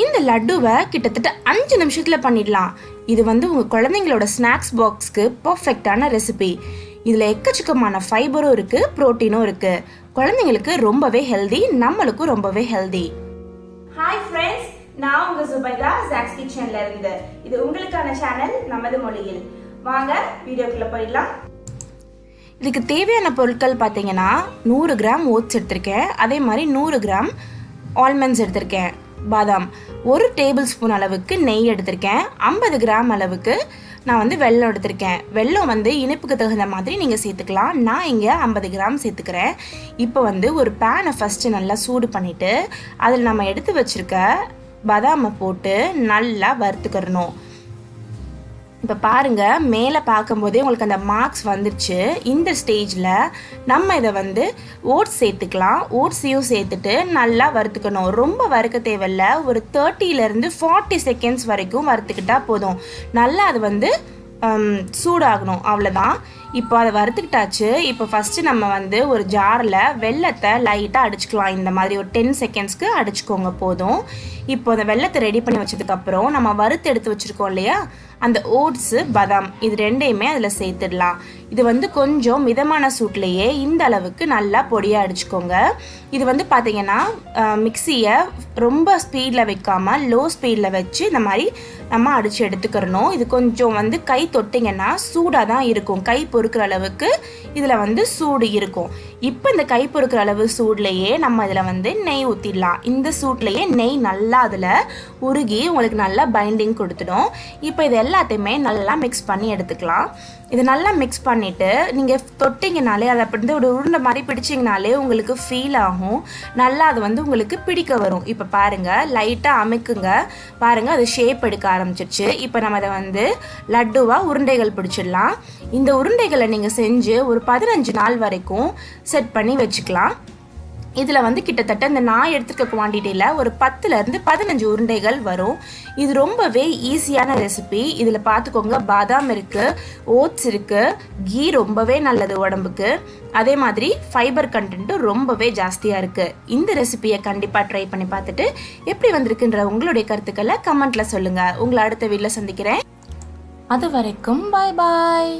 இந்த லட்டுவை கிட்டத்தட்ட 5 நிமிஷத்துல பண்ணிடலாம். இது வந்து உங்க குழந்தைங்களோட ஸ்நாக்ஸ் பாக்ஸ்க்கு பெர்ஃபெக்ட்டான ரெசிபி. இதுல எக்கச்சக்கமான ஃபைபரும் இருக்கு, புரோட்டீனும் இருக்கு. குழந்தைங்களுக்கு ரொம்பவே ஹெல்தி, நம்மளுக்கும் ரொம்பவே ஹெல்தி. ஹாய் ஃப்ரெண்ட்ஸ், நான் உங்க சுபைதா ஜாக்ஸ் கிச்சன்ல இருந்து. இது உங்களுக்கான சேனல் நமது மொழியில். வாங்க வீடியோக்குள்ள போயிடலாம். இதுக்கு தேவையான பொருட்கள் பார்த்தீங்கன்னா 100 கிராம் ஓட்ஸ் எடுத்திருக்கேன், அதே மாதிரி 100 கிராம் ஆல்மண்ட்ஸ் எடுத்திருக்கேன், பாதாம், 1 டேபிள் ஸ்பூன் அளவுக்கு நெய் எடுத்திருக்கேன், 50 கிராம் அளவுக்கு நான் வந்து வெல்லம் எடுத்திருக்கேன். வெல்லம் வந்து இனிப்புக்கு தகுந்த மாதிரி நீங்கள் சேர்த்துக்கலாம். நான் இங்கே 50 கிராம் சேர்த்துக்கிறேன். இப்போ வந்து ஒரு பேனை ஃபஸ்ட்டு நல்லா சூடு பண்ணிவிட்டு அதில் நம்ம எடுத்து வச்சுருக்க பாதாமை போட்டு நல்லா வறுத்துக்கிறணும். இப்போ பாருங்கள், மேலே பார்க்கும்போதே உங்களுக்கு அந்த மார்க்ஸ் வந்துருச்சு. இந்த ஸ்டேஜில் நம்ம இதை வந்து ஓட்ஸ் சேர்த்துக்கலாம். ஓட்ஸையும் சேர்த்துட்டு நல்லா வறுத்துக்கணும். ரொம்ப வறுக்க தேவையில்லை, ஒரு 30 to 40 செகண்ட்ஸ் வரைக்கும் வறுத்துக்கிட்டா போதும். நல்லா அது வந்து சூடாகணும், அவ்வளோதான். இப்போ அதை வறுத்துக்கிட்டாச்சு. இப்போ ஃபஸ்ட்டு நம்ம வந்து ஒரு ஜாரில் வெல்லத்தை லைட்டாக அடிச்சுக்கலாம். இந்த மாதிரி ஒரு 10 செகண்ட்ஸ்க்கு அடிச்சுக்கோங்க, போதும். இப்போ அந்த வெல்லத்தை ரெடி பண்ணி வச்சதுக்கப்புறம் நம்ம வறுத்து எடுத்து வச்சுருக்கோம் இல்லையா, அந்த ஓட்ஸு, பாதாம், இது ரெண்டையுமே அதில் சேர்த்துடலாம். இது வந்து கொஞ்சம் மிதமான சூட்லேயே இந்த அளவுக்கு நல்லா பொடியாக அடிச்சுக்கோங்க. இது வந்து பார்த்திங்கன்னா மிக்சியை ரொம்ப ஸ்பீடில் வைக்காமல் லோ ஸ்பீடில் வச்சு இந்த மாதிரி நம்ம அடித்து எடுத்துக்கிறணும். இது கொஞ்சம் வந்து கை தொட்டிங்கன்னா சூடாக தான் இருக்கும், கை பொறுக்கிற அளவுக்கு இதில் வந்து சூடு இருக்கும். இப்போ இந்த கை பொறுக்கிற அளவு சூட்லேயே நம்ம இதில் வந்து நெய் ஊற்றிடலாம். இந்த சூட்லேயே நெய் நல்லா அதில் உருகி உங்களுக்கு நல்லா பைண்டிங் கொடுத்துடும். இப்போ இது எல்லாத்தையுமே நல்லா மிக்ஸ் பண்ணி எடுத்துக்கலாம். இது நல்லா மிக்ஸ் பண்ணிவிட்டு நீங்கள் தொட்டிங்கனாலே அதை அப்படி ஒரு உருண்டை மாதிரி பிடிச்சிங்கனாலே உங்களுக்கு ஃபீல் ஆகும், நல்லா அது வந்து உங்களுக்கு பிடிக்க வரும். இப்போ பாருங்கள், லைட்டாக அமுக்குங்க, பாருங்கள் அது ஷேப் எடுக்க ஆரம்பிச்சிருச்சு. இப்போ நம்ம அதை வந்து லட்டுவாக உருண்டைகள் பிடிச்சிடலாம். இந்த உருண்டைகளை நீங்கள் செஞ்சு ஒரு 15 நாள் வரைக்கும் செட் பண்ணி வச்சுக்கலாம். இதில் வந்து கிட்டத்தட்ட இந்த நான் எடுத்துக்க குவான்டிட்டியில் ஒரு 10 to 15 உருண்டைகள் வரும். இது ரொம்பவே ஈஸியான ரெசிபி. இதில் பார்த்துக்கோங்க, பாதாம் இருக்குது, ஓட்ஸ் இருக்குது, கீ ரொம்பவே நல்லது உடம்புக்கு, அதே மாதிரி ஃபைபர் கண்டென்ட்டும் ரொம்பவே ஜாஸ்தியாக இருக்குது. இந்த ரெசிபியை கண்டிப்பாக ட்ரை பண்ணி பார்த்துட்டு எப்படி வந்திருக்குன்ற உங்களுடைய கருத்துக்களை கமெண்ட்டில் சொல்லுங்கள். உங்களை அடுத்த வீடியோவில் சந்திக்கிறேன். அது வரைக்கும் பாய் பாய்.